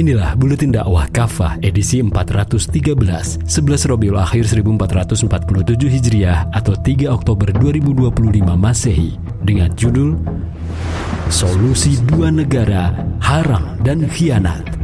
Inilah Buletin Dakwah Kafah edisi 413, 11 Rabiul Akhir 1447 Hijriah atau 3 Oktober 2025 Masehi dengan judul Solusi Dua Negara, Haram dan Khianat.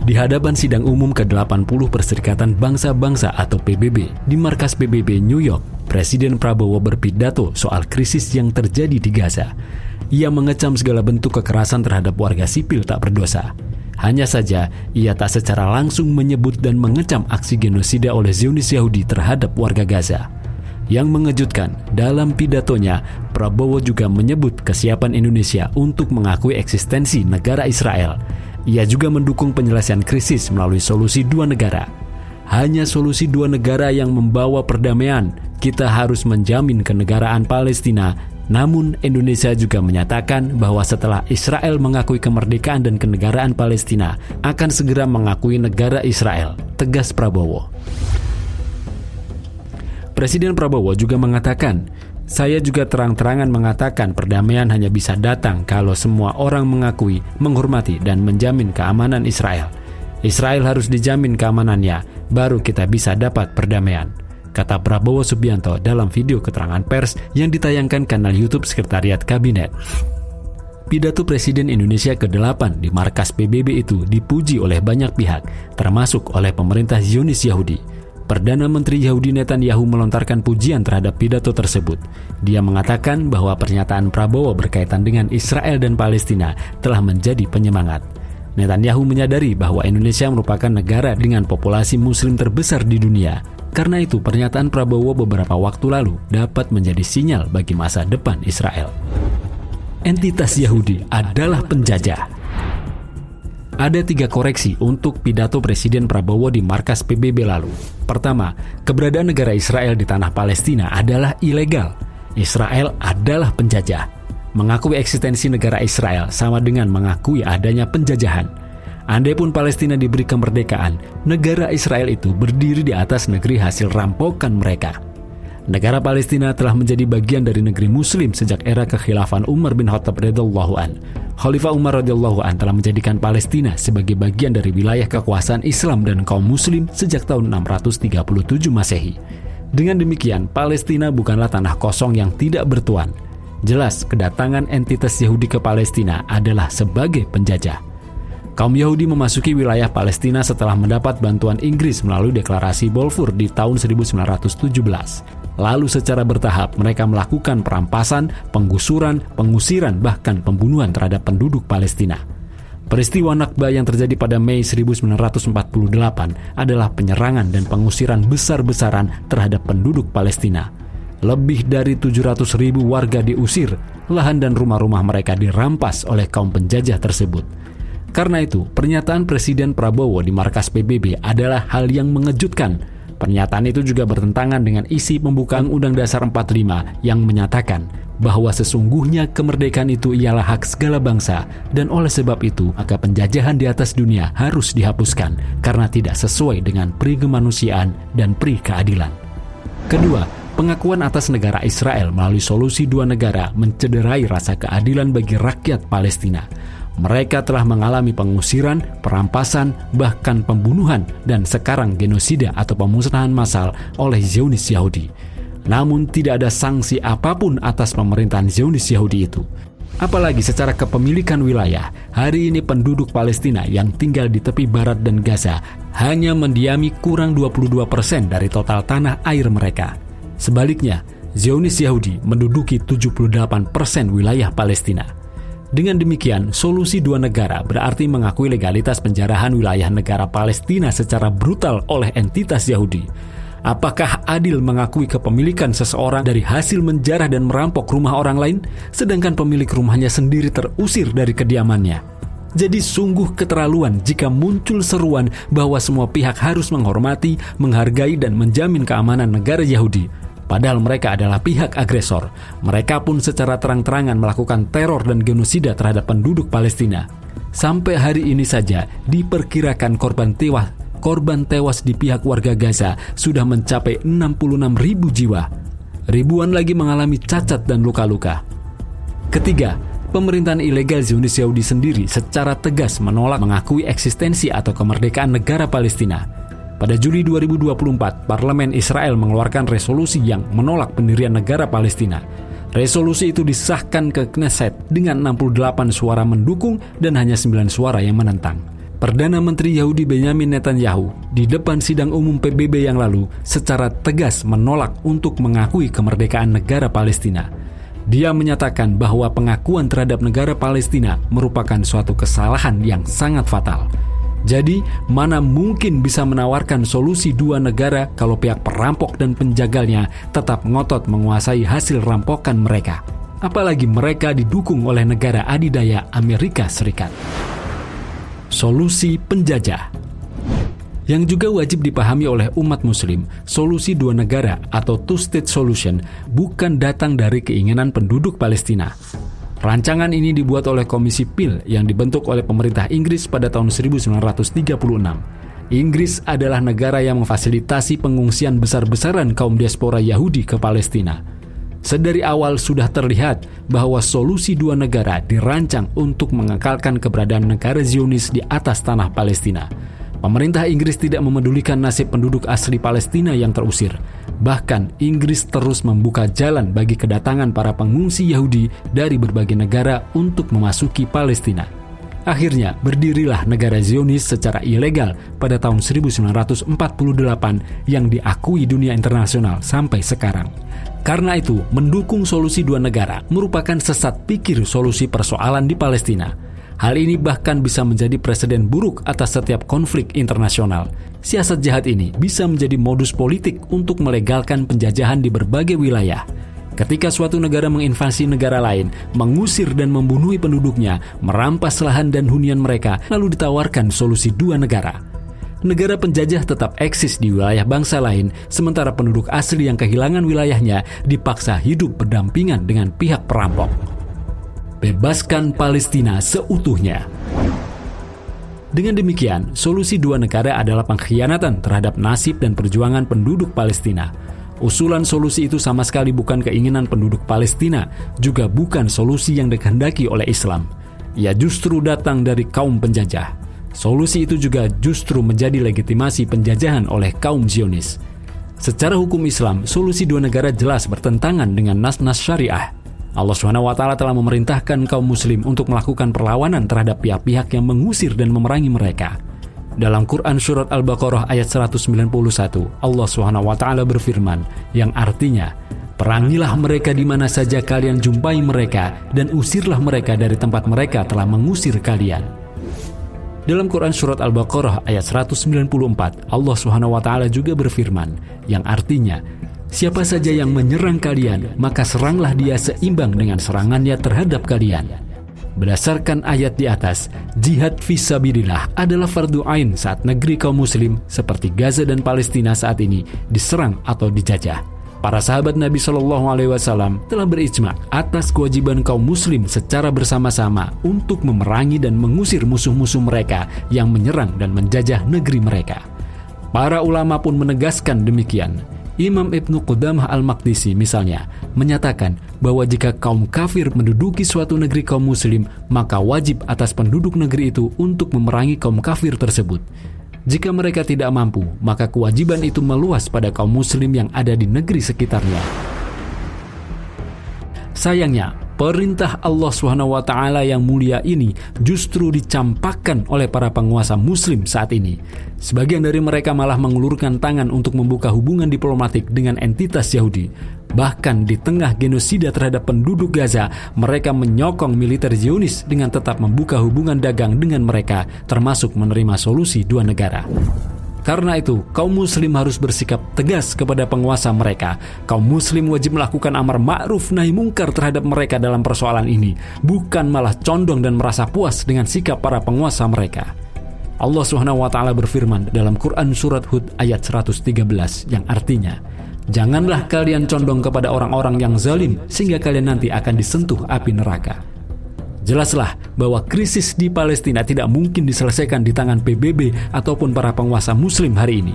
Di hadapan sidang umum ke-80 Perserikatan Bangsa-Bangsa atau PBB di markas PBB New York, Presiden Prabowo berpidato soal krisis yang terjadi di Gaza. Ia mengecam segala bentuk kekerasan terhadap warga sipil tak berdosa. Hanya saja, ia tak secara langsung menyebut dan mengecam aksi genosida oleh Zionis Yahudi terhadap warga Gaza. Yang mengejutkan, dalam pidatonya, Prabowo juga menyebut kesiapan Indonesia untuk mengakui eksistensi negara Israel. Ia juga mendukung penyelesaian krisis melalui solusi dua negara. Hanya solusi dua negara yang membawa perdamaian. Kita harus menjamin kenegaraan Palestina. Namun Indonesia juga menyatakan bahwa setelah Israel mengakui kemerdekaan dan kenegaraan Palestina, akan segera mengakui negara Israel, tegas Prabowo. Presiden Prabowo juga mengatakan, saya juga terang-terangan mengatakan perdamaian hanya bisa datang kalau semua orang mengakui, menghormati, dan menjamin keamanan Israel. Israel harus dijamin keamanannya, baru kita bisa dapat perdamaian, kata Prabowo Subianto dalam video keterangan pers yang ditayangkan kanal YouTube Sekretariat Kabinet. Pidato Presiden Indonesia ke-8 di markas PBB itu dipuji oleh banyak pihak, termasuk oleh pemerintah Zionis Yahudi. Perdana Menteri Yahudi Netanyahu melontarkan pujian terhadap pidato tersebut. Dia mengatakan bahwa pernyataan Prabowo berkaitan dengan Israel dan Palestina telah menjadi penyemangat. Netanyahu menyadari bahwa Indonesia merupakan negara dengan populasi muslim terbesar di dunia. Karena itu, pernyataan Prabowo beberapa waktu lalu dapat menjadi sinyal bagi masa depan Israel. Entitas Yahudi adalah penjajah. Ada 3 koreksi untuk pidato Presiden Prabowo di markas PBB lalu. Pertama, keberadaan negara Israel di tanah Palestina adalah ilegal. Israel adalah penjajah. Mengakui eksistensi negara Israel sama dengan mengakui adanya penjajahan. Andai pun Palestina diberi kemerdekaan, negara Israel itu berdiri di atas negeri hasil rampokan mereka. Negara Palestina telah menjadi bagian dari negeri Muslim sejak era kekhilafan Umar bin Khattab radhiyallahu an. Khalifah Umar radhiyallahu an telah menjadikan Palestina sebagai bagian dari wilayah kekuasaan Islam dan kaum Muslim sejak tahun 637 Masehi. Dengan demikian, Palestina bukanlah tanah kosong yang tidak bertuan. Jelas, kedatangan entitas Yahudi ke Palestina adalah sebagai penjajah. Kaum Yahudi memasuki wilayah Palestina setelah mendapat bantuan Inggris melalui deklarasi Balfour di tahun 1917. Lalu secara bertahap mereka melakukan perampasan, penggusuran, pengusiran, bahkan pembunuhan terhadap penduduk Palestina. Peristiwa Nakba yang terjadi pada Mei 1948 adalah penyerangan dan pengusiran besar-besaran terhadap penduduk Palestina. Lebih dari 700.000 warga diusir, lahan dan rumah-rumah mereka dirampas oleh kaum penjajah tersebut. Karena itu, pernyataan Presiden Prabowo di markas PBB adalah hal yang mengejutkan. Pernyataan itu juga bertentangan dengan isi pembukaan Undang Dasar 45 yang menyatakan bahwa sesungguhnya kemerdekaan itu ialah hak segala bangsa dan oleh sebab itu maka penjajahan di atas dunia harus dihapuskan karena tidak sesuai dengan pri kemanusiaan dan pri keadilan. Kedua, pengakuan atas negara Israel melalui solusi dua negara mencederai rasa keadilan bagi rakyat Palestina. Mereka telah mengalami pengusiran, perampasan, bahkan pembunuhan, dan sekarang genosida atau pemusnahan massal oleh Zionis Yahudi. Namun tidak ada sanksi apapun atas pemerintahan Zionis Yahudi itu. Apalagi secara kepemilikan wilayah, hari ini penduduk Palestina yang tinggal di tepi barat dan Gaza hanya mendiami kurang 22% dari total tanah air mereka. Sebaliknya, Zionis Yahudi menduduki 78% wilayah Palestina. Dengan demikian, solusi dua negara berarti mengakui legalitas penjarahan wilayah negara Palestina secara brutal oleh entitas Yahudi. Apakah adil mengakui kepemilikan seseorang dari hasil menjarah dan merampok rumah orang lain, sedangkan pemilik rumahnya sendiri terusir dari kediamannya? Jadi sungguh keterlaluan jika muncul seruan bahwa semua pihak harus menghormati, menghargai, dan menjamin keamanan negara Yahudi. Padahal mereka adalah pihak agresor. Mereka pun secara terang-terangan melakukan teror dan genosida terhadap penduduk Palestina. Sampai hari ini saja diperkirakan korban tewas di pihak warga Gaza sudah mencapai 66.000 jiwa. Ribuan lagi mengalami cacat dan luka-luka. Ketiga, Pemerintahan ilegal Zionis Yahudi sendiri secara tegas menolak mengakui eksistensi atau kemerdekaan negara Palestina. Pada Juli 2024, Parlemen Israel mengeluarkan resolusi yang menolak pendirian negara Palestina. Resolusi itu disahkan ke Knesset dengan 68 suara mendukung dan hanya 9 suara yang menentang. Perdana Menteri Yahudi Benjamin Netanyahu di depan sidang umum PBB yang lalu secara tegas menolak untuk mengakui kemerdekaan negara Palestina. Dia menyatakan bahwa pengakuan terhadap negara Palestina merupakan suatu kesalahan yang sangat fatal. Jadi, mana mungkin bisa menawarkan solusi dua negara kalau pihak perampok dan penjagalnya tetap ngotot menguasai hasil rampokan mereka. Apalagi mereka didukung oleh negara adidaya Amerika Serikat. Solusi penjajah. Yang juga wajib dipahami oleh umat muslim, solusi dua negara atau two-state solution bukan datang dari keinginan penduduk Palestina. Rancangan ini dibuat oleh Komisi PIL yang dibentuk oleh pemerintah Inggris pada tahun 1936. Inggris adalah negara yang memfasilitasi pengungsian besar-besaran kaum diaspora Yahudi ke Palestina. Sedari awal sudah terlihat bahwa solusi dua negara dirancang untuk mengekalkan keberadaan negara Zionis di atas tanah Palestina. Pemerintah Inggris tidak memedulikan nasib penduduk asli Palestina yang terusir. Bahkan, Inggris terus membuka jalan bagi kedatangan para pengungsi Yahudi dari berbagai negara untuk memasuki Palestina. Akhirnya, berdirilah negara Zionis secara ilegal pada tahun 1948 yang diakui dunia internasional sampai sekarang. Karena itu, mendukung solusi dua negara merupakan sesat pikir solusi persoalan di Palestina. Hal ini bahkan bisa menjadi presiden buruk atas setiap konflik internasional. Siasat jahat ini bisa menjadi modus politik untuk melegalkan penjajahan di berbagai wilayah. Ketika suatu negara menginvasi negara lain, mengusir dan membunuh penduduknya, merampas lahan dan hunian mereka, lalu ditawarkan solusi dua negara. Negara penjajah tetap eksis di wilayah bangsa lain, sementara penduduk asli yang kehilangan wilayahnya dipaksa hidup berdampingan dengan pihak perampok. Bebaskan Palestina seutuhnya. Dengan demikian, solusi dua negara adalah pengkhianatan terhadap nasib dan perjuangan penduduk Palestina. Usulan solusi itu sama sekali bukan keinginan penduduk Palestina, juga bukan solusi yang dikehendaki oleh Islam. Ia justru datang dari kaum penjajah. Solusi itu juga justru menjadi legitimasi penjajahan oleh kaum Zionis. Secara hukum Islam, solusi dua negara jelas bertentangan dengan nas-nas syariah. Allah SWT telah memerintahkan kaum muslim untuk melakukan perlawanan terhadap pihak-pihak yang mengusir dan memerangi mereka. Dalam Quran Surat Al-Baqarah ayat 191, Allah SWT berfirman, yang artinya, perangilah mereka di mana saja kalian jumpai mereka, dan usirlah mereka dari tempat mereka telah mengusir kalian. Dalam Quran Surat Al-Baqarah ayat 194, Allah SWT juga berfirman, yang artinya, siapa saja yang menyerang kalian, maka seranglah dia seimbang dengan serangannya terhadap kalian. Berdasarkan ayat di atas, jihad fisabilillah adalah fardu ain saat negeri kaum muslim seperti Gaza dan Palestina saat ini diserang atau dijajah. Para sahabat Nabi SAW telah berijma atas kewajiban kaum muslim secara bersama-sama untuk memerangi dan mengusir musuh-musuh mereka yang menyerang dan menjajah negeri mereka. Para ulama pun menegaskan demikian. Imam Ibnu Qudamah Al-Maqdisi misalnya menyatakan bahwa jika kaum kafir menduduki suatu negeri kaum muslim, maka wajib atas penduduk negeri itu untuk memerangi kaum kafir tersebut. Jika mereka tidak mampu, maka kewajiban itu meluas pada kaum muslim yang ada di negeri sekitarnya. Sayangnya, perintah Allah SWT yang mulia ini justru dicampakkan oleh para penguasa muslim saat ini. Sebagian dari mereka malah mengulurkan tangan untuk membuka hubungan diplomatik dengan entitas Yahudi. Bahkan di tengah genosida terhadap penduduk Gaza, mereka menyokong militer Zionis dengan tetap membuka hubungan dagang dengan mereka, termasuk menerima solusi dua negara. Karena itu, kaum muslim harus bersikap tegas kepada penguasa mereka. Kaum muslim wajib melakukan amar ma'ruf nahi mungkar terhadap mereka dalam persoalan ini, bukan malah condong dan merasa puas dengan sikap para penguasa mereka. Allah SWT berfirman dalam Quran Surat Hud ayat 113 yang artinya, janganlah kalian condong kepada orang-orang yang zalim sehingga kalian nanti akan disentuh api neraka. Jelaslah bahwa krisis di Palestina tidak mungkin diselesaikan di tangan PBB ataupun para penguasa muslim hari ini.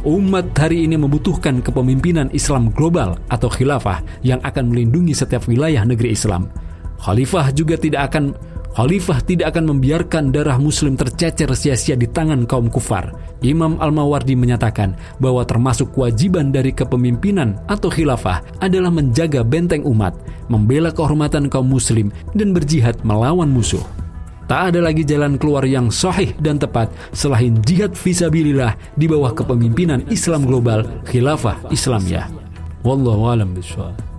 Umat hari ini membutuhkan kepemimpinan Islam global atau khilafah yang akan melindungi setiap wilayah negeri Islam. Khalifah tidak akan membiarkan darah muslim tercecer sia-sia di tangan kaum kufar. Imam Al-Mawardi menyatakan bahwa termasuk kewajiban dari kepemimpinan atau khilafah adalah menjaga benteng umat, membela kehormatan kaum muslim, dan berjihad melawan musuh. Tak ada lagi jalan keluar yang sahih dan tepat selain jihad fisabilillah di bawah kepemimpinan Islam global, khilafah Islamiyah. Wallahu a'lam bishawab.